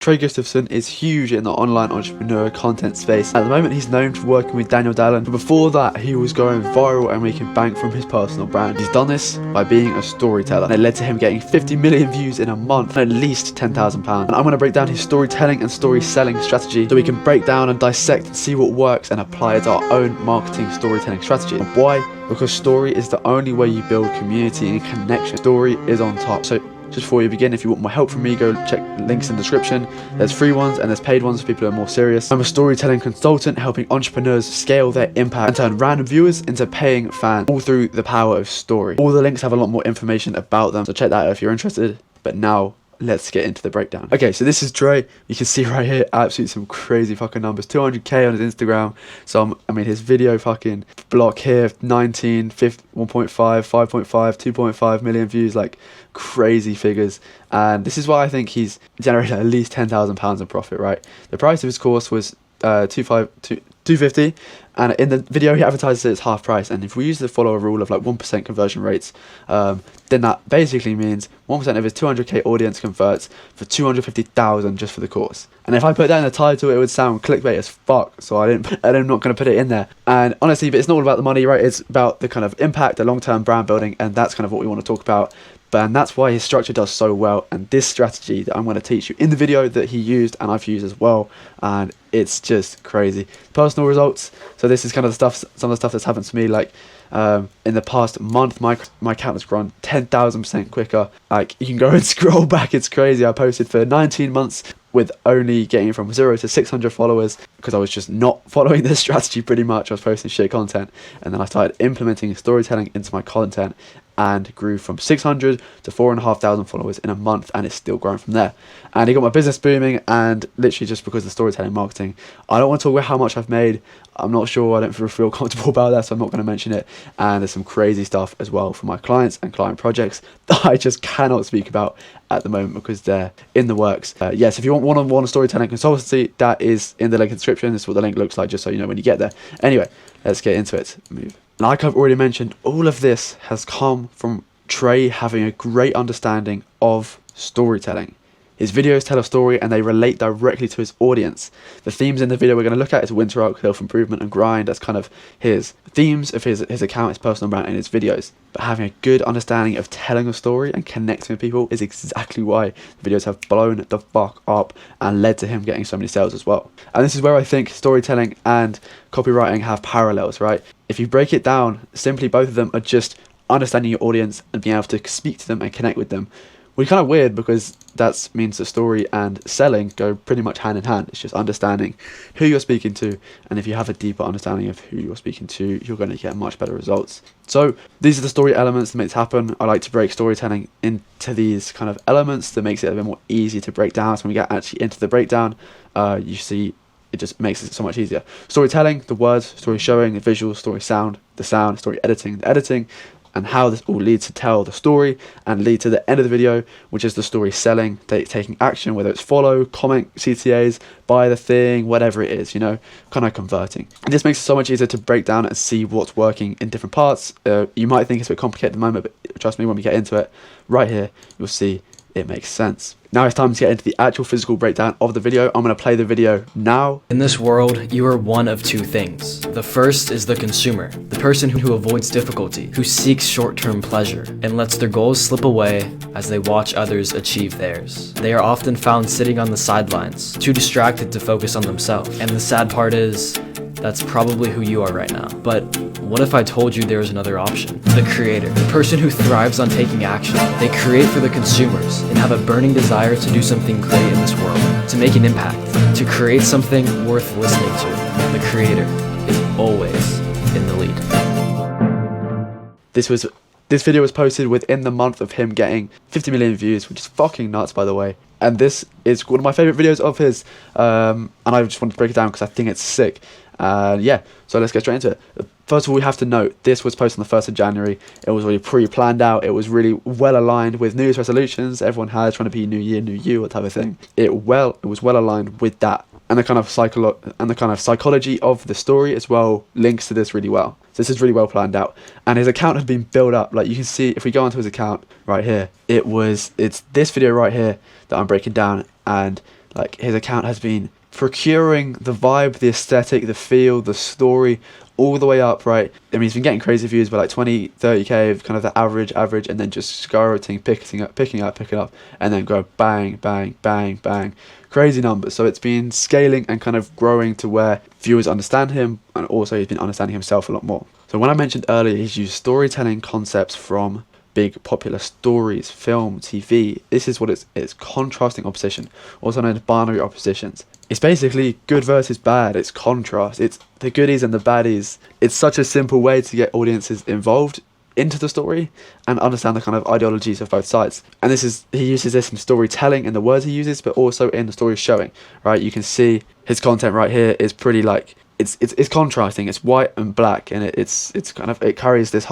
Trey Gustafson is huge in the online entrepreneur content space. At the moment, he's known for working with Daniel Dallin, but before that, he was going viral and making bank from his personal brand. He's done this by being a storyteller, and it led to him getting 50 million views in a month and at least £10,000. And I'm going to break down his storytelling and story selling strategy so we can break down and dissect and see what works and apply it to our own marketing storytelling strategy. And why? Because story is the only way you build community and connection. Story is on top. So just before you begin, if you want more help from me, go check links in the description. There's free ones and there's paid ones for people who are more serious. I'm a storytelling consultant helping entrepreneurs scale their impact and turn random viewers into paying fans, all through the power of story. All the links have a lot more information about them, so check that out if you're interested. But now, let's get into the breakdown. Okay, so this is Trey. You can see right here, absolutely some crazy fucking numbers. 200k on his Instagram. So, I mean, his video fucking block here, 19, 1.5, 5.5, 2.5 million views, like crazy figures. And this is why I think he's generated at least £10,000 in profit, right? The price of his course was 250, and in the video he advertises it as half price. And if we use the follower rule of like 1% conversion rates, then that basically means 1% of his 200k audience converts for 250,000 just for the course. And if I put that in the title, it would sound clickbait as fuck, so I'm not going to put it in there. And honestly, but it's not all about the money, right? It's about the kind of impact, the long-term brand building, and that's kind of what we want to talk about. And that's why his structure does so well. And this strategy that I'm going to teach you in the video that he used and I've used as well, and it's just crazy. Personal results. So this is kind of the stuff, some of the stuff that's happened to me. Like in the past month, my account has grown 10,000% quicker. Like you can go and scroll back. It's crazy. I posted for 19 months with only getting from 0 to 600 followers because I was just not following this strategy pretty much. I was posting shit content, and then I started implementing storytelling into my content and grew from 600 to 4,500 followers in a month, and it's still growing from there. And it got my business booming, and literally just because of the storytelling marketing. I don't want to talk about how much I've made. I'm not sure. I don't feel comfortable about that, so I'm not going to mention it. And there's some crazy stuff as well for my clients and client projects that I just cannot speak about at the moment because they're in the works. Yes, if you want one-on-one storytelling consultancy, that is in the link in the description. This is what the link looks like, just so you know when you get there. Anyway, let's get into it. Like I've already mentioned, all of this has come from Trey having a great understanding of storytelling. His videos tell a story and they relate directly to his audience. The themes in the video we're going to look at is winter arc, self-improvement and grind. That's kind of his themes of his account, his personal brand and his videos. But having a good understanding of telling a story and connecting with people is exactly why the videos have blown the fuck up and led to him getting so many sales as well. And this is where I think storytelling and copywriting have parallels, right? If you break it down, simply both of them are just understanding your audience and being able to speak to them and connect with them. Which is kind of weird because that means the story and selling go pretty much hand in hand. It's just understanding who you're speaking to, and if you have a deeper understanding of who you're speaking to, you're going to get much better results. So these are the story elements that make it happen. I like to break storytelling into these kind of elements that makes it a bit more easy to break down. So when we get actually into the breakdown, you see it just makes it so much easier. Storytelling, the words, story showing, the visuals, story sound, the sound, story editing, the editing, and how this all leads to tell the story and lead to the end of the video, which is the story selling, taking action, whether it's follow, comment, CTAs, buy the thing, whatever it is, you know, kind of converting. And this makes it so much easier to break down and see what's working in different parts. You might think it's a bit complicated at the moment, but trust me, when we get into it, right here, you'll see it makes sense. Now it's time to get into the actual physical breakdown of the video. I'm going to play the video now. In this world, you are one of two things. The first is the consumer, the person who avoids difficulty, who seeks short-term pleasure, and lets their goals slip away as they watch others achieve theirs. They are often found sitting on the sidelines, too distracted to focus on themselves. And the sad part is, that's probably who you are right now. But what if I told you there was another option? The creator, the person who thrives on taking action. They create for the consumers and have a burning desire to do something great in this world, to make an impact, to create something worth listening to. The creator is always in the lead. This video was posted within the month of him getting 50 million views, which is fucking nuts, by the way. And this is one of my favorite videos of his, and I just wanted to break it down because I think it's sick. Yeah, so let's get straight into it. First of all, we have to note, this was posted on the 1st of January. It was really pre-planned out. It was really well aligned with New Year's resolutions everyone had, trying to be new year, new you, that type of thing. It was well aligned with that. And the kind of psychology of the story as well links to this really well. So this is really well planned out. And his account had been built up. Like you can see, if we go onto his account right here, it's this video right here that I'm breaking down. And Like, his account has been procuring the vibe, the aesthetic, the feel, the story, all the way up, right? I mean, he's been getting crazy views by like 20, 30k of kind of the average, and then just skyrocketing, picking up, and then go bang, bang, bang, bang. Crazy numbers. So it's been scaling and kind of growing to where viewers understand him, and also he's been understanding himself a lot more. So when I mentioned earlier, he's used storytelling concepts from big popular stories, film, TV. This is what it's contrasting opposition, also known as binary oppositions. It's basically good versus bad. It's contrast. It's the goodies and the baddies. It's such a simple way to get audiences involved into the story and understand the kind of ideologies of both sides. And he uses this in storytelling and the words he uses, but also in the story showing, right? You can see his content right here is pretty like, it's contrasting. It's white and black, and it's kind of, it carries this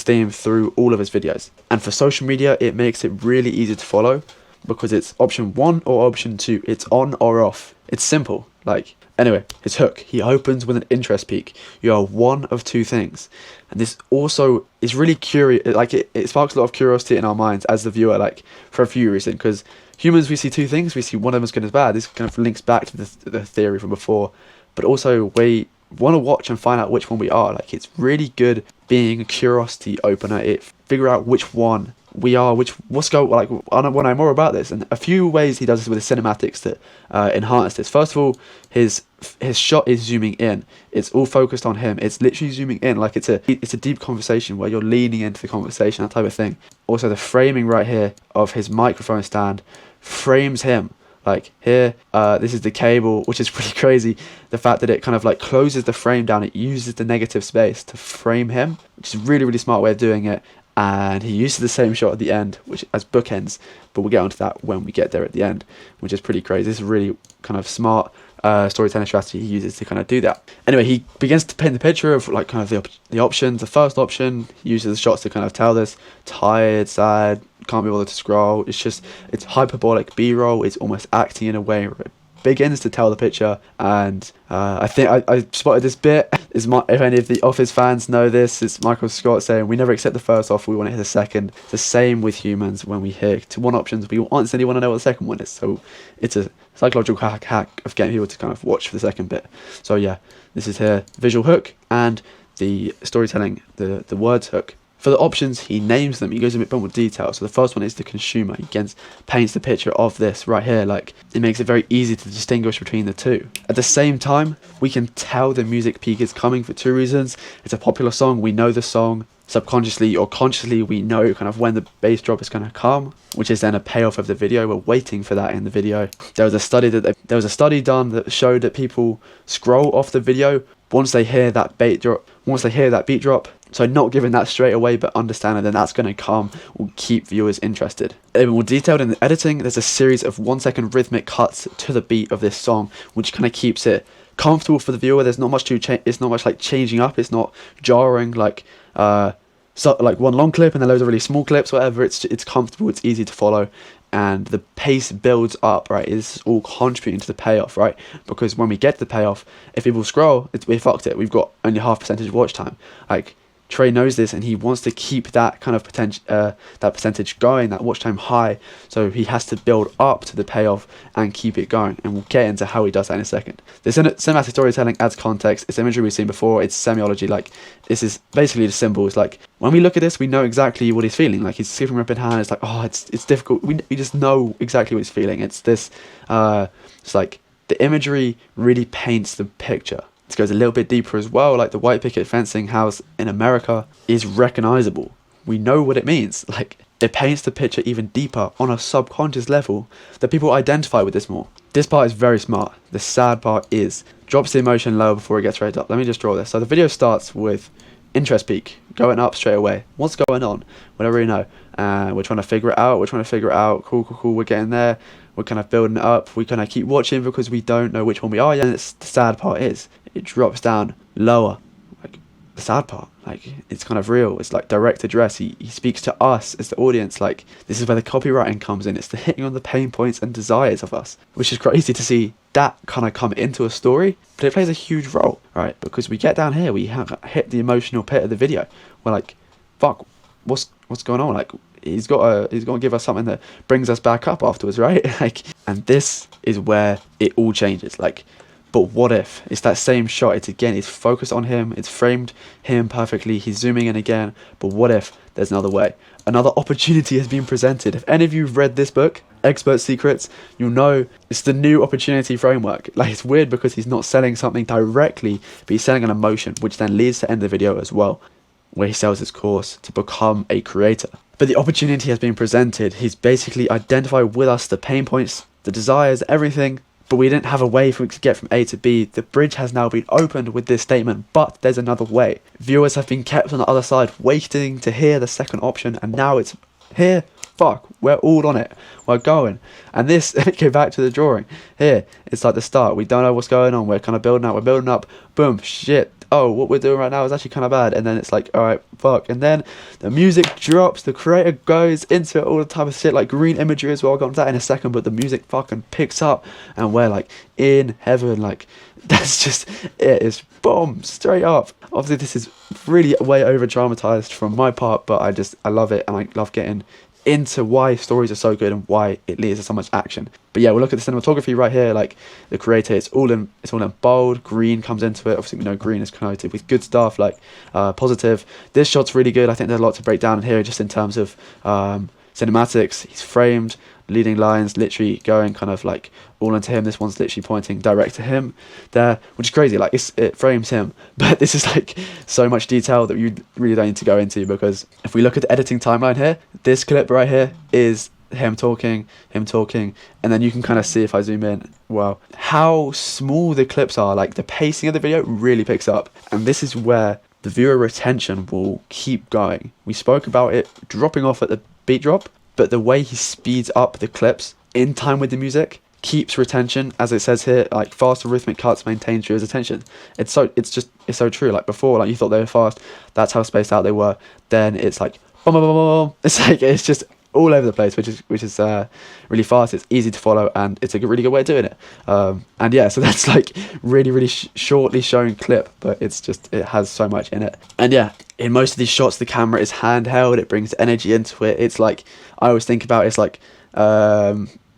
theme through all of his videos. And for social media, it makes it really easy to follow, because it's option 1 or option 2. It's on or off. It's simple. Like, anyway, his hook. He opens with an interest peak. You are one of two things. And this also is really curious. Like, it sparks a lot of curiosity in our minds as the viewer, like, for a few reasons. Because humans, we see two things. We see one of them as good as bad. This kind of links back to the theory from before. But also, we want to watch and find out which one we are. Like, it's really good being a curiosity opener. It figure out which one we are, what's going, like, I want to know more about this. And a few ways he does this with the cinematics that enhance this. First of all, his shot is zooming in. It's all focused on him. It's literally zooming in, like it's a deep conversation where you're leaning into the conversation, that type of thing. Also, the framing right here of his microphone stand frames him. Like here, this is the cable, which is pretty crazy. The fact that it kind of like closes the frame down, it uses the negative space to frame him, which is a really, really smart way of doing it. And he uses the same shot at the end, which as bookends, but we'll get onto that when we get there at the end, which is pretty crazy. This is a really kind of smart storytelling strategy he uses to kind of do that. Anyway, he begins to paint the picture of like kind of the options. The first option, he uses the shots to kind of tell this: tired, sad, can't be bothered to scroll. It's hyperbolic B-roll. It's almost acting in a way where it begins to tell the picture. And I think I spotted this bit. If any of the Office fans know this, it's Michael Scott saying, "We never accept the first offer, we want to hear the second." It's the same with humans. When we hear to one option, we instantly want to know what the second one is. So it's a psychological hack of getting people to kind of watch for the second bit. So yeah, this is here, visual hook and the storytelling, the words hook. For the options, he names them. He goes in a bit more detail. So the first one is the consumer. He paints the picture of this right here. Like, it makes it very easy to distinguish between the two. At the same time, we can tell the music peak is coming for two reasons. It's a popular song. We know the song. Subconsciously or consciously, we know kind of when the bass drop is going to come, which is then a payoff of the video. We're waiting for that in the video. There was a study done that showed that people scroll off the video once they hear that beat drop. So not giving that straight away, but understanding that that's going to come will keep viewers interested. A bit more detailed in the editing, there's a series of 1 second rhythmic cuts to the beat of this song, which kind of keeps it comfortable for the viewer. There's not much it's not much like changing up. It's not jarring like like one long clip and then loads of really small clips, whatever. It's comfortable. It's easy to follow. And the pace builds up, right? It's all contributing to the payoff, right? Because when we get to the payoff, if people scroll, we fucked it. We've got only half percentage watch time. Like, Trey knows this, and he wants to keep that kind of percentage going, that watch time high. So he has to build up to the payoff and keep it going. And we'll get into how he does that in a second. The cinematic storytelling adds context. It's imagery we've seen before. It's semiology. Like, this is basically the symbols. Like, when we look at this, we know exactly what he's feeling. Like, he's skipping up in hand. It's like, oh, it's difficult. We just know exactly what he's feeling. It's this. It's like the imagery really paints the picture. This goes a little bit deeper as well, like the white picket fencing house in America is recognizable. We know what it means. Like, it paints the picture even deeper on a subconscious level that people identify with this more. This part is very smart. The sad part is drops the emotion lower before it gets raised up. Let me just draw this. So the video starts with interest peak going up straight away. What's going on? We don't really know. We're trying to figure it out. Cool. We're getting there. We're kind of building it up. We kind of keep watching because we don't know which one we are yet. And the sad part is it drops down lower. Like, the sad part, like, it's kind of real. It's like direct address. He speaks to us as the audience. Like, this is where the copywriting comes in. It's the hitting on the pain points and desires of us, which is crazy to see that kind of come into a story. But it plays a huge role, right? Because we get down here, we have hit the emotional pit of the video. We're like, fuck, what's going on? Like, he's got to give us something that brings us back up afterwards, right? Like, and this is where it all changes. Like, but what if it's that same shot? It's focused on him, it's framed him perfectly, he's zooming in again. But what if there's another way? Another opportunity has been presented. If any of you have read this book, Expert Secrets, you'll know it's the new opportunity framework. Like, it's weird because he's not selling something directly, but he's selling an emotion, which then leads to end the video as well, where he sells his course to become a creator. But the opportunity has been presented. He's basically identified with us the pain points, the desires, everything, but we didn't have a way for it to get from A to B. The bridge has now been opened with this statement, but there's another way. Viewers have been kept on the other side, waiting to hear the second option, and now it's here. Fuck, we're all on it. We're going. And this, go back to the drawing. Here, it's like the start. We don't know what's going on. We're kind of building up. We're building up. Boom, shit. Oh, what we're doing right now is actually kind of bad. And then it's like, alright, fuck. And then the music drops. The creator goes into it, all the type of shit, like green imagery as well. I'll go into that in a second. But the music fucking picks up. And we're like in heaven. Like, that's just it. It's boom, straight up. Obviously, this is really way over dramatized from my part. But I love it. And I love getting into why stories are so good and why it leads to so much action. But yeah, we'll look at the cinematography right here. Like, the creator, it's all in bold. Green comes into it. Obviously, we know green is connoted with good stuff, like positive. This shot's really good. I think there's a lot to break down in here just in terms of cinematics. He's framed, leading lines literally going kind of like all into him. This one's literally pointing direct to him there, which is crazy. Like, it frames him, but this is like so much detail that you really don't need to go into, because if we look at the editing timeline here, this clip right here is him talking, and then you can kind of see, if I zoom in, wow, how small the clips are. Like, the pacing of the video really picks up, and this is where the viewer retention will keep going. We spoke about it dropping off at the beat drop, but the way he speeds up the clips in time with the music keeps retention, as it says here, like faster rhythmic cuts maintain viewers' attention. It's so true. Like, before, like, you thought they were fast, that's how spaced out they were. Then it's like boom, boom, boom, boom. It's just all over the place, which is really fast. It's easy to follow, and it's a really good way of doing it. And yeah, so that's like really shortly shown clip, but it has so much in it. And yeah, in most of these shots, the camera is handheld. It brings energy into it. It's like, I always think about, it's like,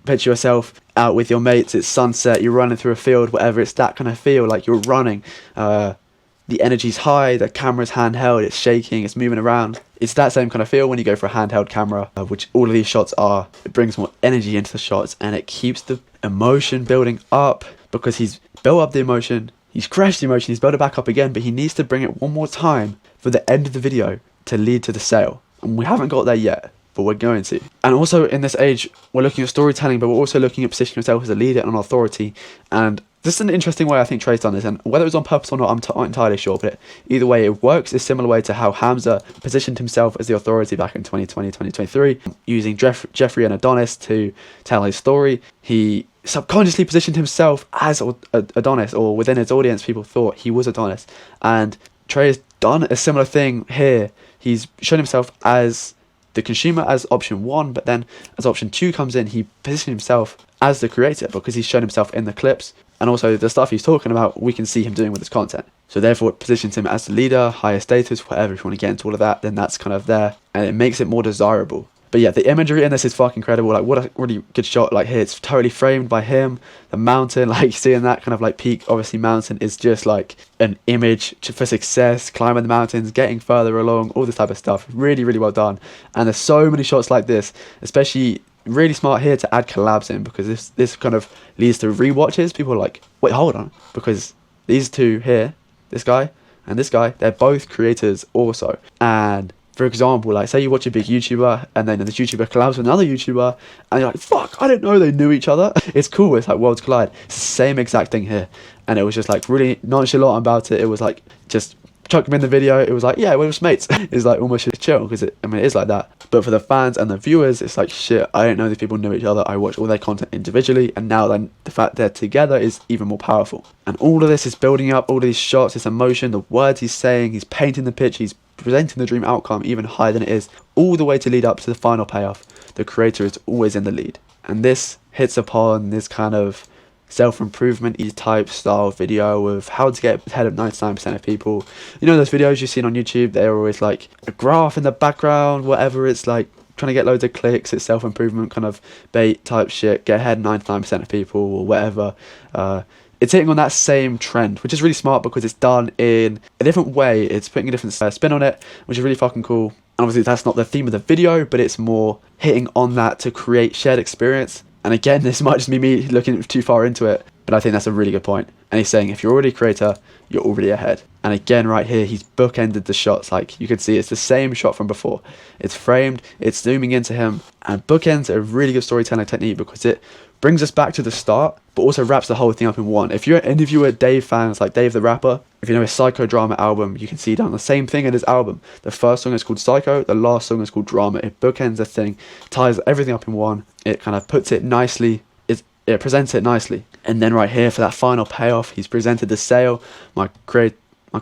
picture yourself out with your mates, it's sunset, you're running through a field, whatever. It's that kind of feel, like you're running. The energy's high, the camera's handheld, it's shaking, it's moving around. It's that same kind of feel when you go for a handheld camera, which all of these shots are. It brings more energy into the shots, and it keeps the emotion building up, because he's built up the emotion, he's crashed the emotion, he's built it back up again, but he needs to bring it one more time for the end of the video to lead to the sale. And we haven't got there yet, but we're going to. And also, in this age, we're looking at storytelling, but we're also looking at positioning yourself as a leader and an authority. And this is an interesting way I think Trey's done this, and whether it was on purpose or not, I'm not entirely sure, but either way, it works a similar way to how Hamza positioned himself as the authority back in 2020, 2023, using Jeffrey and Adonis to tell his story. He subconsciously positioned himself as Adonis, or within his audience, people thought he was Adonis. And Trey has done a similar thing here. He's shown himself as the consumer as option 1, but then as option 2 comes in, he positioned himself as the creator, because he's shown himself in the clips, and also the stuff he's talking about, we can see him doing with his content. So therefore, it positions him as the leader, higher status, whatever. If you want to get into all of that, then that's kind of there, and it makes it more desirable. But yeah, the imagery in this is fucking incredible. Like, what a really good shot. Like, here, it's totally framed by him. The mountain, like, seeing that kind of like peak, obviously mountain, is just like an image for success. Climbing the mountains, getting further along, all this type of stuff. Really well done. And there's so many shots like this, especially really smart here to add collabs in, because this kind of leads to rewatches. People are like, wait, hold on, because these two here, this guy and this guy, they're both creators also. And for example, like, say you watch a big YouTuber, and then this YouTuber collabs with another YouTuber, and you're like, fuck, I didn't know they knew each other. It's cool, it's like worlds collide. It's the same exact thing here. And it was just like really nonchalant about it. It was like, just chuck them in the video. It was like, yeah, we're just mates. It's like almost just chill, because it is like that. But for the fans and the viewers, it's like, shit, I didn't know these people knew each other. I watched all their content individually, and now then the fact they're together is even more powerful. And all of this is building up, all of these shots, this emotion, the words he's saying, he's painting the pitch, he's presenting the dream outcome even higher than it is, all the way to lead up to the final payoff. The creator is always in the lead. And this hits upon this kind of self-improvement type style video of how to get ahead of 99% of people. You know those videos you've seen on YouTube, they're always like a graph in the background, whatever. It's like trying to get loads of clicks, it's self-improvement kind of bait type shit, get ahead 99% of people or whatever. It's hitting on that same trend, which is really smart because it's done in a different way. It's putting a different spin on it, which is really fucking cool. And obviously that's not the theme of the video, but it's more hitting on that to create shared experience. And again, this might just be me looking too far into it, but I think that's a really good point. And he's saying if you're already a creator, you're already ahead. And again, right here, he's bookended the shots. Like you can see, it's the same shot from before. It's framed, it's zooming into him, and bookends are a really good storytelling technique because it brings us back to the start, but also wraps the whole thing up in one. If you're any of you are Dave fans, like Dave the rapper, if you know his Psycho-Drama album, you can see done the same thing in his album. The first song is called Psycho, the last song is called Drama. It bookends the thing, ties everything up in one. It kind of puts it nicely, it presents it nicely. And then right here for that final payoff, he's presented the sale. My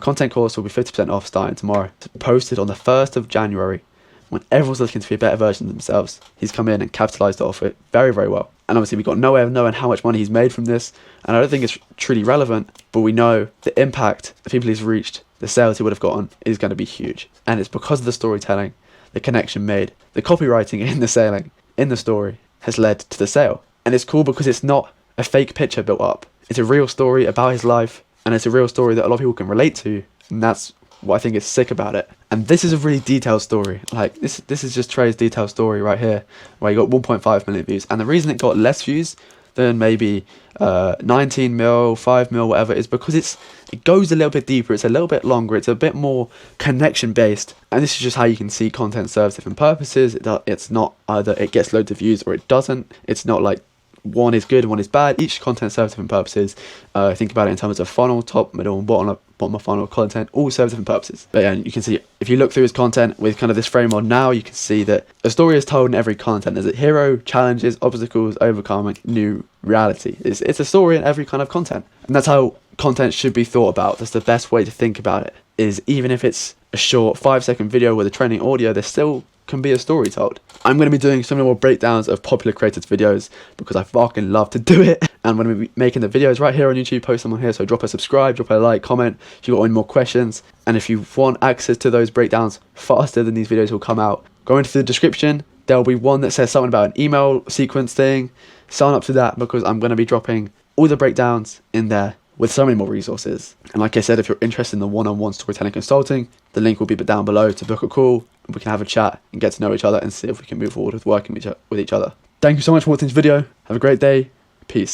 content course will be 50% off starting tomorrow. It's posted on the 1st of January when everyone's looking to be a better version of themselves. He's come in and capitalized off it very, very well. And obviously we've got no way of knowing how much money he's made from this, and I don't think it's truly relevant, but we know the impact, the people he's reached, the sales he would have gotten is going to be huge. And it's because of the storytelling, the connection made, the copywriting in the selling, in the story has led to the sale. And it's cool because it's not a fake picture built up. It's a real story about his life, and it's a real story that a lot of people can relate to, and that's what I think is sick about it. And this is a really detailed story. Like this is just Trey's detailed story right here, where he got 1.5 million views. And the reason it got less views than maybe 19 mil, 5 mil, whatever, is because it goes a little bit deeper. It's a little bit longer. It's a bit more connection based. And this is just how you can see content serves different purposes. It's not either it gets loads of views or it doesn't. It's not like one is good and one is bad. Each content serves different purposes. Think about it in terms of funnel, top, middle, and bottom of funnel content, all serve different purposes. But yeah, you can see if you look through his content with kind of this frame on now, you can see that a story is told in every content. There's a hero, challenges, obstacles, overcoming, new reality. It's a story in every kind of content. And that's how content should be thought about. That's the best way to think about it, is even if it's a short 5-second video with a training audio, there still can be a story told. I'm going to be doing some more breakdowns of popular creators' videos because I fucking love to do it. And I'm going to be making the videos right here on YouTube, post them on here. So drop a subscribe, drop a like, comment if you've got any more questions. And if you want access to those breakdowns faster than these videos will come out, go into the description. There'll be one that says something about an email sequence thing. Sign up to that because I'm going to be dropping all the breakdowns in there with so many more resources. And like I said, if you're interested in the one-on-one storytelling consulting, the link will be down below to book a call. We can have a chat and get to know each other and see if we can move forward with working with each other. Thank you so much for watching this video. Have a great day. Peace.